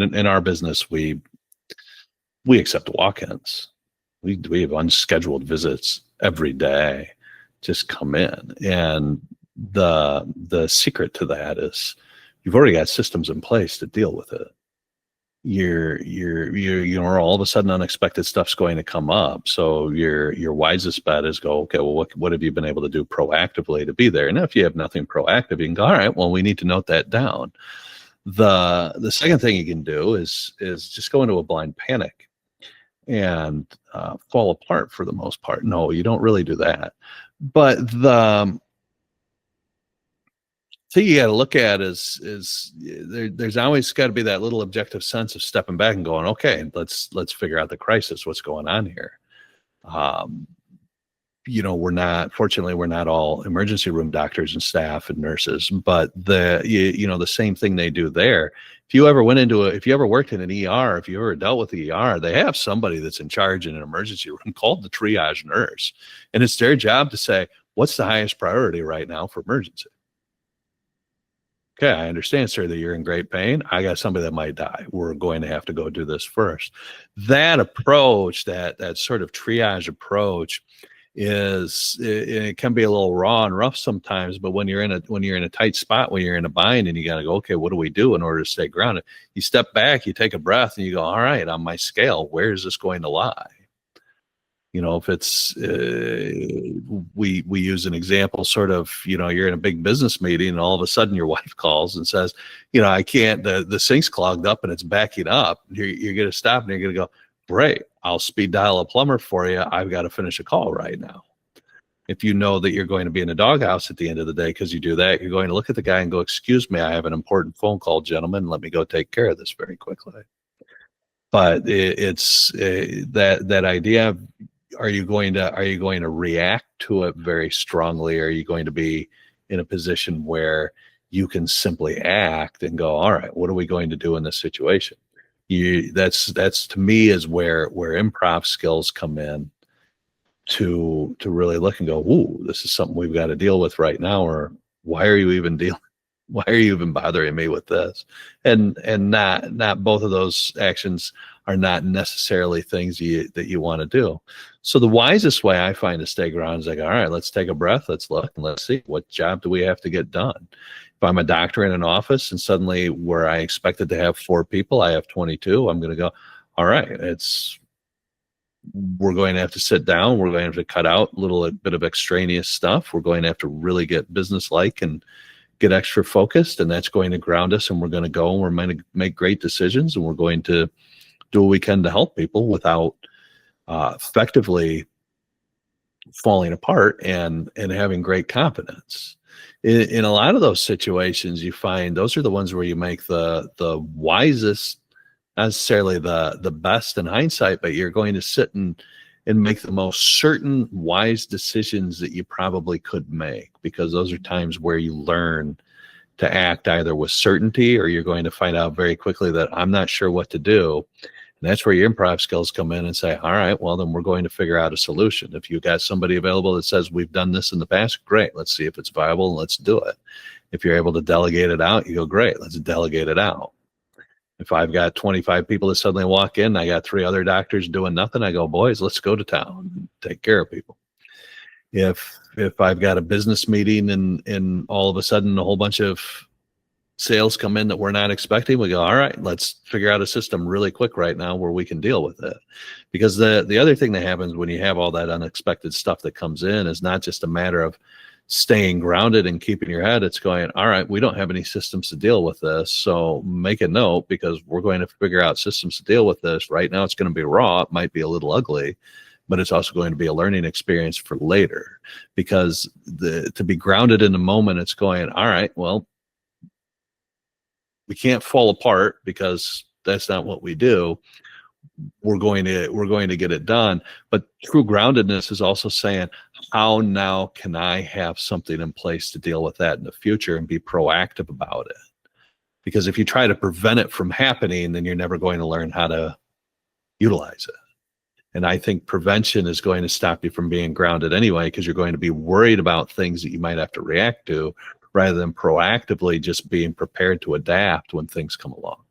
in our business, we accept walk-ins. We have unscheduled visits every day, just come in. And the secret to that is you've already got systems in place to deal with it. All of a sudden unexpected stuff's going to come up. So your wisest bet is go, okay, well, what have you been able to do proactively to be there? And if you have nothing proactive, you can go, all right, well, we need to note that down. The second thing you can do is just go into a blind panic and fall apart for the most part. No, you don't really do that. But the thing you got to look at is there's always got to be that little objective sense of stepping back and going, okay, let's figure out the crisis, what's going on here. Fortunately, we're not all emergency room doctors and staff and nurses, but the same thing they do there. If you ever worked in an ER, if you ever dealt with the ER, they have somebody that's in charge in an emergency room called the triage nurse. And it's their job to say, what's the highest priority right now for emergency? Okay, I understand, sir, that you're in great pain. I got somebody that might die. We're going to have to go do this first. That approach, that sort of triage approach, it can be a little raw and rough sometimes. But when you're in a tight spot, when you're in a bind, and you got to go, okay, what do we do in order to stay grounded? You step back, you take a breath, and you go, all right, on my scale, where is this going to lie? If it's we use an example, sort of, you're in a big business meeting and all of a sudden your wife calls and says, I can't, the sink's clogged up and it's backing up. You're going to stop and you're going to go, great, I'll speed dial a plumber for you. I've got to finish a call right now. If you know that you're going to be in a doghouse at the end of the day because you do that, you're going to look at the guy and go, excuse me, I have an important phone call, gentlemen. Let me go take care of this very quickly. But it's that idea of, are you going to react to it very strongly? Or are you going to be in a position where you can simply act and go, all right, what are we going to do in this situation? That's to me is where improv skills come in to really look and go, ooh, this is something we've got to deal with right now. Or why are you even bothering me with this? And not both of those actions are not necessarily things that you want to do. So the wisest way I find to stay grounded is like, all right, let's take a breath. Let's look and let's see, what job do we have to get done? If I'm a doctor in an office and suddenly where I expected to have 4 people, I have 22, I'm going to go, all right, we're going to have to sit down. We're going to have to cut out a little bit of extraneous stuff. We're going to have to really get business-like and get extra focused, and that's going to ground us, and we're going to go and we're going to make great decisions, and we're going to do what we can to help people without effectively falling apart and having great confidence. In a lot of those situations, you find those are the ones where you make the wisest, not necessarily the best in hindsight, but you're going to sit and make the most certain, wise decisions that you probably could make, because those are times where you learn to act either with certainty, or you're going to find out very quickly that I'm not sure what to do. And that's where your improv skills come in and say, all right, well, then we're going to figure out a solution. If you've got somebody available that says, we've done this in the past, great, let's see if it's viable and let's do it. If you're able to delegate it out, you go, great, let's delegate it out. If I've got 25 people that suddenly walk in, I got 3 other doctors doing nothing, I go, boys, let's go to town and take care of people. If I've got a business meeting and all of a sudden a whole bunch of sales come in that we're not expecting, we go, all right, let's figure out a system really quick right now where we can deal with it. Because the other thing that happens when you have all that unexpected stuff that comes in is not just a matter of staying grounded and keeping your head. It's going, all right, we don't have any systems to deal with this, so make a note, because we're going to figure out systems to deal with this. Right now it's going to be raw, it might be a little ugly, but it's also going to be a learning experience for later. Because to be grounded in the moment, it's going, all right, well, we can't fall apart because that's not what we do. We're going to get it done. But true groundedness is also saying, how now can I have something in place to deal with that in the future and be proactive about it? Because if you try to prevent it from happening, then you're never going to learn how to utilize it. And I think prevention is going to stop you from being grounded anyway, because you're going to be worried about things that you might have to react to, rather than proactively just being prepared to adapt when things come along.